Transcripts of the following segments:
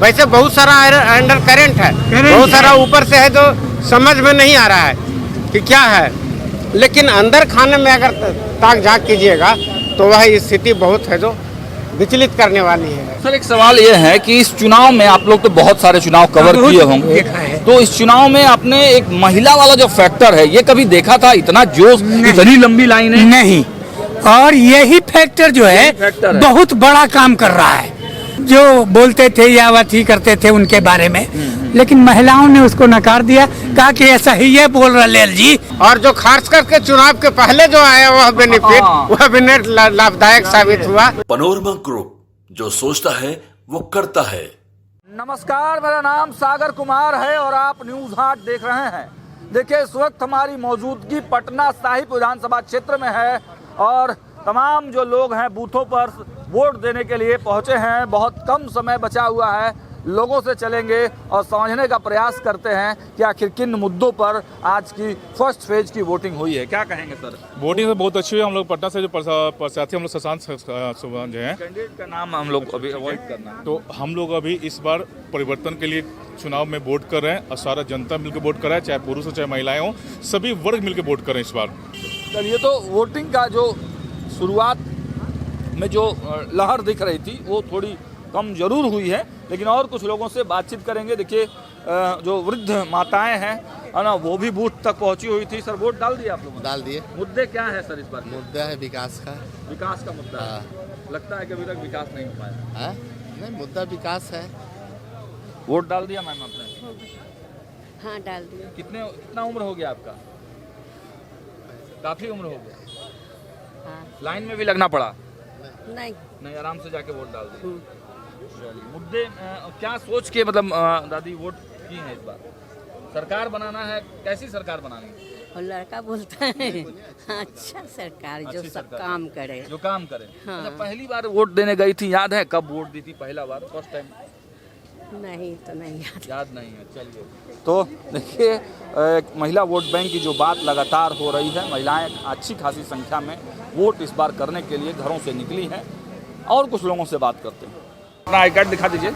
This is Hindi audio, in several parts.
वैसे बहुत सारा अंडर करंट है, बहुत सारा ऊपर से है जो समझ में नहीं आ रहा है कि क्या है, लेकिन अंदर खाने में अगर ताक झांक कीजिएगा तो वह स्थिति बहुत है जो विचलित करने वाली है। सर एक सवाल ये है कि इस चुनाव में आप लोग तो बहुत सारे चुनाव कवर किए होंगे, तो इस चुनाव में आपने एक महिला वाला जो फैक्टर है ये कभी देखा था? इतना जोश, इतनी लंबी लाइनें नहीं, और यही फैक्टर जो है बहुत बड़ा काम कर रहा है। जो बोलते थे या वही करते थे उनके बारे में, लेकिन महिलाओं ने उसको नकार दिया, कहा कि ऐसा ही है बोल रहा लेल जी। और जो खास करके चुनाव के पहले जो आया वह बेनिफिट लाभदायक साबित हुआ। पनोरमा ग्रुप, जो सोचता है वो करता है। नमस्कार, मेरा नाम सागर कुमार है और आप न्यूज हाट देख रहे हैं। देखिए इस वक्त हमारी मौजूदगी पटना साहिब विधानसभा क्षेत्र में है और तमाम जो लोग हैं बूथों पर वोट देने के लिए पहुंचे हैं। बहुत कम समय बचा हुआ है, लोगों से चलेंगे और समझने का प्रयास करते हैं कि आखिर किन मुद्दों पर आज की फर्स्ट फेज की वोटिंग हुई है। क्या कहेंगे सर? वोटिंग तो बहुत अच्छी हुई। हम लोग पटना से जो प्रत्याशी हम लोग शशांक जो हैं, कैंडिडेट का नाम हम लोग अभी अवॉइड करना है, तो हम लोग अभी इस बार परिवर्तन के लिए चुनाव में वोट कर रहे हैं और सारा जनता मिलकर वोट कर रहा है, चाहे पुरुष हो चाहे महिलाएं हो, सभी वर्ग मिलकर वोट कर रहे हैं इस बार। चलिए, तो वोटिंग का जो शुरुआत में जो लहर दिख रही थी वो थोड़ी कम जरूर हुई है, लेकिन और कुछ लोगों से बातचीत करेंगे। देखिए जो वृद्ध माताएं हैं है ना, वो भी बूथ तक पहुंची हुई थी। सर वोट डाल दिया आप लोगों ने? डाल दिए। मुद्दे क्या है सर इस बार? मुद्दा है विकास का। विकास का मुद्दा है। लगता है कि अभी तक विकास नहीं हो पाया है? नहीं, मुद्दा विकास है। वोट डाल दिया मैम आपने? हाँ डाल दिया। कितना उम्र हो गया आपका? काफी उम्र हो गया। हाँ। लाइन में भी लगना पड़ा? नहीं, आराम से जाके वोट डाल दिया। चलिए, मुद्दे क्या सोच के मतलब दादी वोट की है इस बार? सरकार बनाना है, कैसी सरकार बनानी है? और लड़का बोलता है अच्छा सरकार जो सब काम करे, जो काम करे। हाँ। अच्छा, पहली बार वोट देने गई थी, याद है कब वोट दी थी पहला बार, फर्स्ट टाइम? नहीं तो नहीं याद नहीं है। चलिए, तो देखिए एक महिला वोट बैंक की जो बात लगातार हो रही है, महिलाएं अच्छी खासी संख्या में वोट इस बार करने के लिए घरों से निकली हैं और कुछ लोगों से बात करते हैं। अपना आई कार्ड दिखा दीजिए।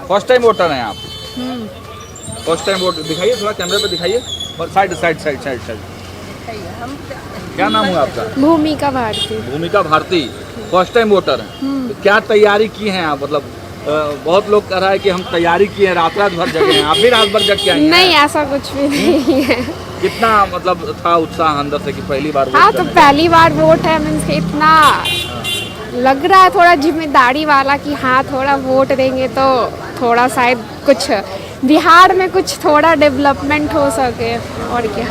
फर्स्ट टाइम वोटर हैं आप? फर्स्ट टाइम वोट दिखाइए, थोड़ा कैमरे पे दिखाइए। साइड। क्या नाम हुआ आपका? भूमिका भारती। भूमिका भारती, फर्स्ट टाइम वोटर हैं। तो क्या तैयारी की हैं आप? मतलब बहुत लोग कह रहा है कि हम तैयारी किए हैं, रात भर जगे हैं। आप भी रात भर जग के आई हैं? नहीं, ऐसा कुछ भी नहीं है। कितना मतलब था उत्साह अंदर से कि पहली बार वोट? हाँ, तो पहली बार वोट है, मीन्स इतना लग रहा है थोड़ा जिम्मेदारी वाला कि हाँ थोड़ा वोट देंगे तो थोड़ा शायद कुछ बिहार में कुछ थोड़ा डेवलपमेंट हो सके। और क्या,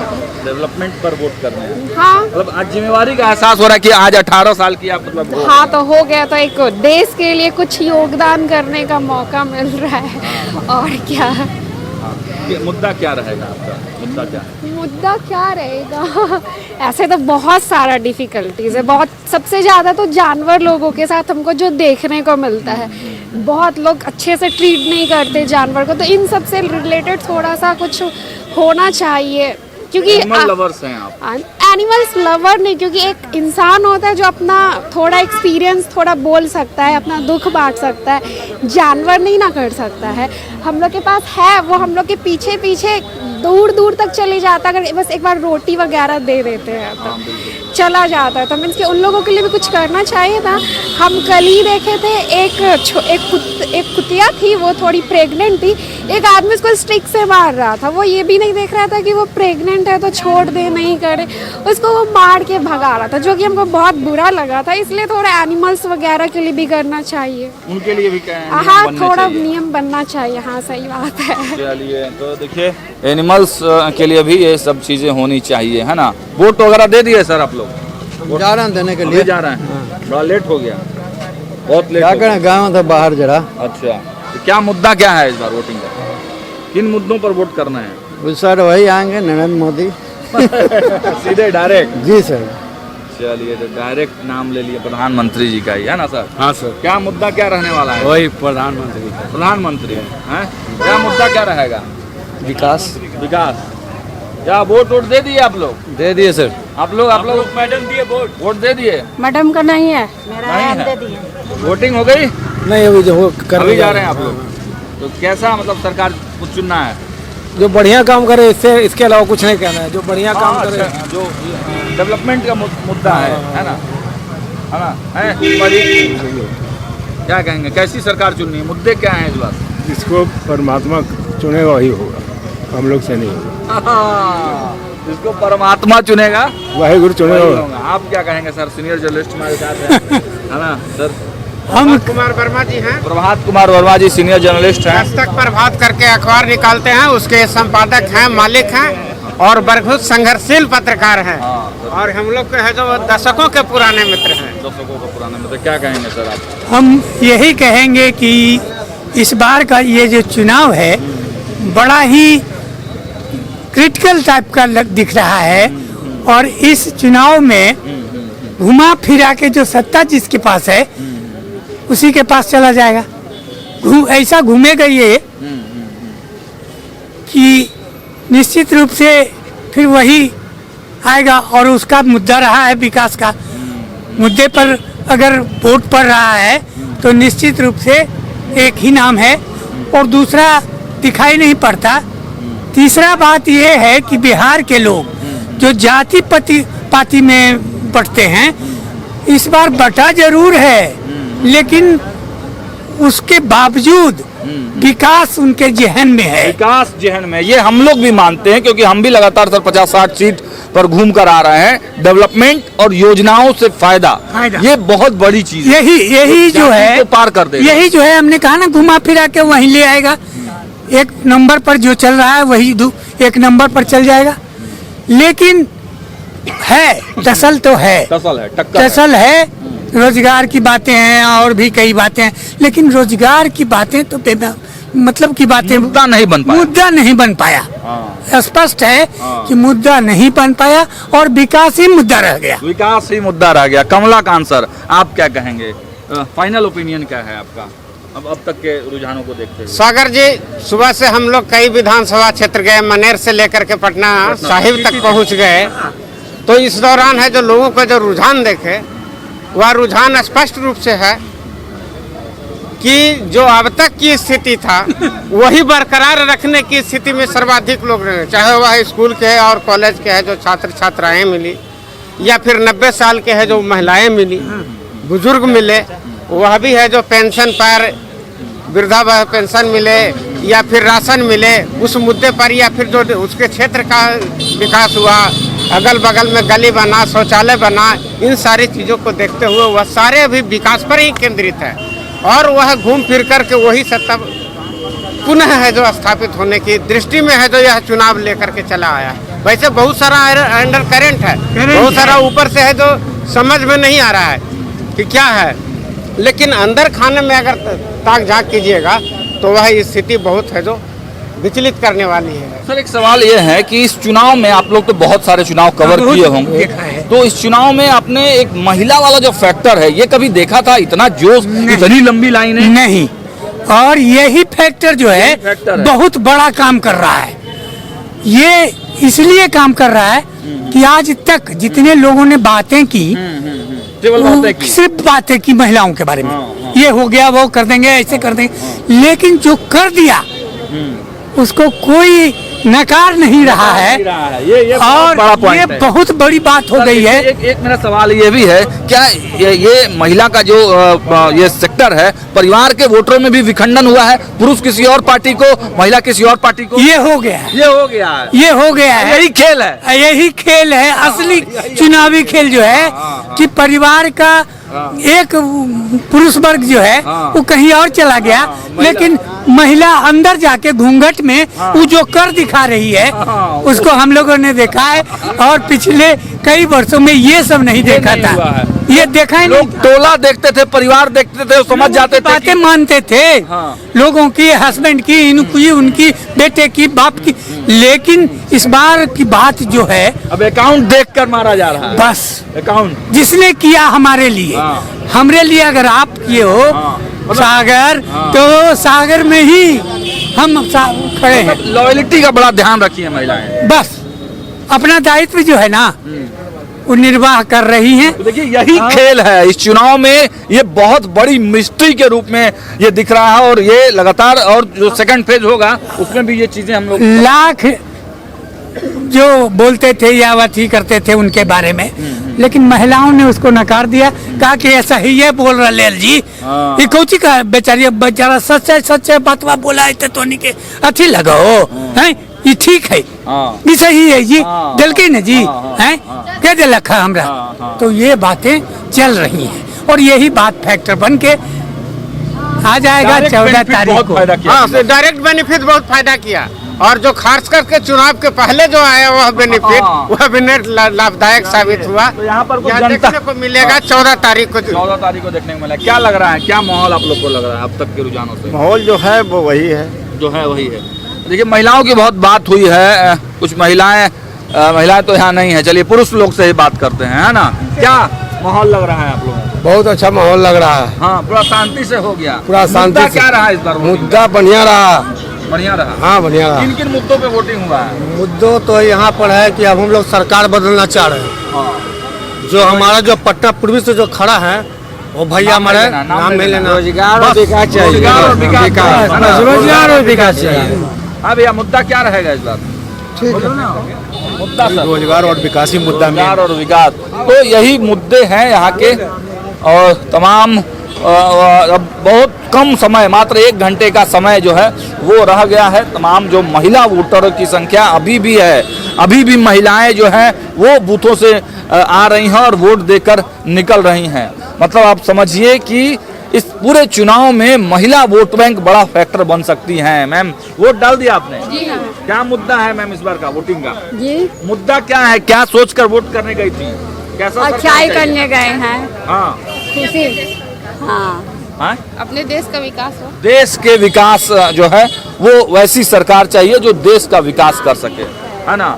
डेवलपमेंट पर वोट करना है। हाँ, मतलब आज जिम्मेवारी का एहसास हो रहा है कि आज 18 साल की आप मतलब हाँ तो हो गया, तो एक देश के लिए कुछ योगदान करने का मौका मिल रहा है। और क्या मुद्दा क्या रहेगा आपका? मुद्दा क्या रहेगा? ऐसे तो बहुत सारा डिफिकल्टीज है, बहुत। सबसे ज़्यादा तो जानवर लोगों के साथ हमको जो देखने को मिलता है, बहुत लोग अच्छे से ट्रीट नहीं करते जानवर को, तो इन सब से रिलेटेड थोड़ा सा कुछ होना चाहिए। क्योंकि एनिमल लवर्स हैं आप? एनिमल्स लवर नहीं, क्योंकि एक इंसान होता है जो अपना थोड़ा एक्सपीरियंस थोड़ा बोल सकता है, अपना दुख बांट सकता है, जानवर नहीं ना कर सकता है। हम लोग के पास है, वो हम लोग के पीछे पीछे दूर दूर तक चले जाता है। अगर बस एक बार रोटी वगैरह दे देते हैं तो चला जाता है। तो मीन्स कि उन लोगों के लिए भी कुछ करना चाहिए था। हम कल ही देखे थे एक कुतिया थी, वो थोड़ी प्रेग्नेंट थी, एक आदमी उसको स्टिक से मार रहा था। वो ये भी नहीं देख रहा था कि वो प्रेग्नेंट है तो छोड़ दे, नहीं करे, उसको वो मार के भगा रहा था, जो कि हमको बहुत बुरा लगा था। इसलिए थोड़ा एनिमल्स वगैरह के लिए भी करना चाहिए, उनके लिए भी हाँ थोड़ा नियम बनना चाहिए। हाँ सही बात है। चलिए, तो देखिए एनिमल्स के लिए भी ये सब चीजें होनी चाहिए, है ना। वोट वगैरह दे दिए सर आप लोग? जा रहे हैं देने के लिए। जा रहे हैं? बड़ा लेट हो गया, बहुत लेट। क्या करें, गाँव था बाहर जरा। अच्छा, तो क्या मुद्दा क्या है इस बार वोटिंग का? किन मुद्दों पर वोट करना है? उस सर वही आएंगे, नरेंद्र मोदी। सीधे डायरेक्ट? जी सर। चलिए, तो डायरेक्ट नाम ले लिए प्रधानमंत्री जी का ही, है ना सर? हाँ सर। क्या मुद्दा क्या रहने वाला है? वही प्रधानमंत्री। प्रधानमंत्री है? क्या मुद्दा क्या रहेगा? विकास। क्या वोट दे दिए आप लोग? दे दिए सर। आप लोग मैडम दिए वोट दे दिए? मैडम का नहीं है, नहीं है। वोटिंग हो गई? नहीं अभी जो अभी जा रहे हैं आप लोग, तो कैसा मतलब सरकार को चुनना है? जो बढ़िया काम करे इसके अलावा कुछ नहीं कहना है। जो बढ़िया काम करे, अच्छा, जो डेवलपमेंट का मुद्दा है ना, है क्या कहेंगे, कैसी सरकार चुननी है, मुद्दे क्या हैं इस बार? जिसको परमात्मा चुनेगा वही होगा, हम लोग से नहीं होगा। जिसको परमात्मा चुनेगा वही गुरु वही चुनेगा। होगा। आप क्या कहेंगे सर, सीनियर जर्नलिस्ट हमारे साथ हैं, है ना सर? हम कुमार वर्मा जी हैं, प्रभात कुमार वर्मा जी सीनियर जर्नलिस्ट हैं। दस्तक प्रभात करके अखबार निकालते हैं, उसके संपादक हैं, मालिक हैं और बरखुद संघर्षशील पत्रकार हैं। और हम लोग के है जो दशकों के पुराने मित्र हैं। दर्शकों का पुराना मतलब क्या कहेंगे सर आप? हम यही कहेंगे कि इस बार का ये जो चुनाव है बड़ा ही क्रिटिकल टाइप का दिख रहा है। और इस चुनाव में घुमा फिरा के जो सत्ता जिसके पास है उसी के पास चला जाएगा। ऐसा घूमेगा ये कि निश्चित रूप से फिर वही आएगा। और उसका मुद्दा रहा है विकास का, मुद्दे पर अगर वोट पड़ रहा है तो निश्चित रूप से एक ही नाम है और दूसरा दिखाई नहीं पड़ता। तीसरा बात यह है कि बिहार के लोग जो जाति पाति में बंटते हैं, इस बार बटा जरूर है लेकिन उसके बावजूद विकास उनके जहन में है। विकास जहन में, ये हम लोग भी मानते हैं क्योंकि हम भी लगातार सर 50-60 सीट पर घूम कर आ रहे हैं। डेवलपमेंट और योजनाओं से फायदा ये बहुत बड़ी चीज है। यही जो है तो पार कर देगा। यही जो है, हमने कहा ना घुमा फिरा के वहीं ले आएगा। एक नंबर पर जो चल रहा है वही एक नंबर पर चल जाएगा। लेकिन है टसल तो है, टसल है। रोजगार की बातें हैं और भी कई बातें हैं, लेकिन रोजगार की बातें तो मतलब की बातें मुद्दा नहीं बन पाया। स्पष्ट है कि मुद्दा नहीं बन पाया और विकास ही मुद्दा रह गया। कमलाकांत सर, आप क्या कहेंगे, फाइनल ओपिनियन क्या है आपका अब तक के रुझानों को देखते हुए? सागर जी, सुबह से हम लोग कई विधानसभा क्षेत्र गए, मनेर से लेकर के पटना साहिब तक पहुंच गए। तो इस दौरान है जो लोगों का जो रुझान देखे, वह रुझान स्पष्ट रूप से है कि जो अब तक की स्थिति था वही बरकरार रखने की स्थिति में सर्वाधिक लोग रहे, चाहे वह स्कूल के और कॉलेज के है जो छात्र छात्राएं मिली, या फिर 90 साल के है जो महिलाएं मिली, बुजुर्ग मिले, वह भी है जो पेंशन पर वृद्धा पेंशन मिले या फिर राशन मिले, उस मुद्दे पर, या फिर जो उसके क्षेत्र का विकास हुआ, अगल बगल में गली बना, शौचालय बना, इन सारी चीज़ों को देखते हुए वह सारे अभी विकास पर ही केंद्रित है। और वह घूम फिर कर के वही सत्ता पुनः है जो स्थापित होने की दृष्टि में है जो यह चुनाव लेकर के चला आया है। वैसे बहुत सारा अंडर करेंट है, बहुत सारा ऊपर से है जो समझ में नहीं आ रहा है कि क्या है, लेकिन अंदर खाने में अगर ताक झांक कीजिएगा तो वह स्थिति बहुत है जो विचलित करने वाली है। सर एक सवाल ये है कि इस चुनाव में आप लोग तो बहुत सारे चुनाव कवर किए होंगे, तो इस चुनाव में आपने एक महिला वाला जो फैक्टर है ये कभी देखा था? इतना जोश, इतनी लंबी लाइनें नहीं। और यही फैक्टर जो है बहुत बड़ा काम कर रहा है। ये इसलिए काम कर रहा है कि आज तक जितने लोगों ने बातें की, सिर्फ बातें की महिलाओं के बारे में, ये हो गया, वो कर देंगे, ऐसे कर देंगे, लेकिन जो कर दिया उसको कोई नकार नहीं रहा है। ये और ये बहुत बड़ी बात हो गई है। एक मेरा सवाल ये भी है, क्या ये महिला का जो ये सेक्टर है, परिवार के वोटरों में भी विखंडन हुआ है? पुरुष किसी और पार्टी को, महिला किसी और पार्टी को? ये हो गया है। यही खेल है असली चुनावी खेल जो है कि परिवार का एक पुरुष वर्ग जो है वो कहीं और चला गया, लेकिन महिला अंदर जाके घूंघट में वो जो कर दिखा रही है उसको हम लोगों ने देखा है। और पिछले कई वर्षों में ये सब नहीं देखा था, ये देखा ही लोग टोला देखते थे, परिवार देखते थे, समझ जाते थे, बातें मानते थे लोगों की, हस्बैंड की, इनकी, उनकी, बेटे की, बाप की। लेकिन इस बार की बात जो है, अब अकाउंट देखकर मारा जा रहा है। बस अकाउंट जिसने किया हमारे लिए, हमरे लिए अगर आप किए हो सागर, तो सागर में ही हम खड़े हैं। लॉयल्टी का बड़ा ध्यान रखिए महिलाएं। बस अपना दायित्व जो है ना वो निर्वाह कर रही हैं। तो देखिए यही खेल है इस चुनाव में, ये बहुत बड़ी मिस्ट्री के रूप में ये दिख रहा है और ये लगातार, और जो सेकंड फेज होगा उसमें भी ये चीजें हम लोग लाख जो बोलते थे या अथी करते थे उनके बारे में, लेकिन महिलाओं ने उसको नकार दिया, कहा कि ऐसा ही है बोल रहा लेल जी, ये कौची का बेचारी बेचारा सच्चे बातवा बोला है तो नहीं के अच्छी लगाओ हैं, ये ठीक है, ये सही है जी, दिल के न जी हैं, क्या दिल रखा हमरा, तो ये बातें चल रही हैं और यही बात फैक्टर बन के आ जाएगा 14 तारीख को। हाँ, डायरेक्ट बेनिफिट बहुत फायदा किया, और जो खास करके चुनाव के पहले जो आया वह बेनिफिट, वह बेनिफिट लाभदायक साबित हुआ। तो यहाँ पर यहाँ देखने को मिलेगा 14 तारीख को। 14 तारीख को देखने को मिला। क्या लग रहा है, क्या माहौल आप लोग को लग रहा है अब तक के रुझानों से? माहौल जो है वो वही है, जो है वही है। देखिए महिलाओं की बहुत बात हुई है, कुछ महिलाएं तो यहाँ नहीं है, चलिए पुरुष लोग से ही बात करते हैं, है ना? क्या माहौल लग रहा है आप लोगों को? बहुत अच्छा माहौल लग रहा है। हाँ, पूरा शांति से हो गया। पूरा शांति से। क्या रहा इस बार? मुद्दा बढ़िया रहा। बढ़िया रहा। हाँ, बढ़िया रहा। किन किन मुद्दों पे वोटिंग हुआ है? मुद्दों तो यहाँ पर है कि अब हम लोग सरकार बदलना चाह रहे हैं। जो हमारा जो पटना पूर्वी से जो खड़ा है वो भैया हमारे नाम नहीं लेना, रोजगार और विकास चाहिए, रोजगार और विकास चाहिए। हाँ भैया, मुद्दा क्या रहेगा इस बार? मुद्दा रोजगार और विकास ही मुद्दा में। रोजगार और विकास, तो यही मुद्दे हैं यहाँ के। और तमाम अब बहुत कम समय, मात्र 1 घंटे का समय जो है वो रह गया है। तमाम जो महिला वोटरों की संख्या अभी भी है, अभी भी महिलाएं जो हैं वो बूथों से आ रही हैं और वोट देकर निकल रही हैं। मतलब आप समझिए कि इस पूरे चुनाव में महिला वोट बैंक बड़ा फैक्टर बन सकती हैं। मैम, वोट डाल दिया आपने? जी हाँ। क्या मुद्दा है मैम इस बार का वोटिंग का? जी, मुद्दा क्या है, क्या सोचकर वोट करने गई थी? कैसा अच्छाई करने गए हैं, हाँ, खुशी। हाँ, हाँ? अपने देश का विकास हो। देश के विकास जो है वो वैसी सरकार चाहिए जो देश का विकास कर सके, है ना?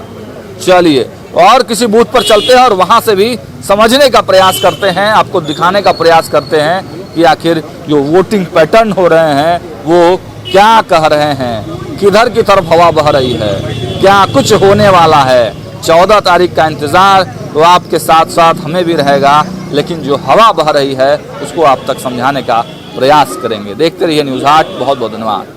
चलिए और किसी बूथ पर चलते हैं और वहां से भी समझने का प्रयास करते हैं, आपको दिखाने का प्रयास करते हैं कि आखिर जो वोटिंग पैटर्न हो रहे हैं वो क्या कह रहे हैं, किधर की तरफ हवा बह रही है, क्या कुछ होने वाला है। 14 तारीख का इंतजार तो आपके साथ साथ हमें भी रहेगा, लेकिन जो हवा बह रही है उसको आप तक समझाने का प्रयास करेंगे। देखते रहिए न्यूज़ 8। बहुत बहुत धन्यवाद।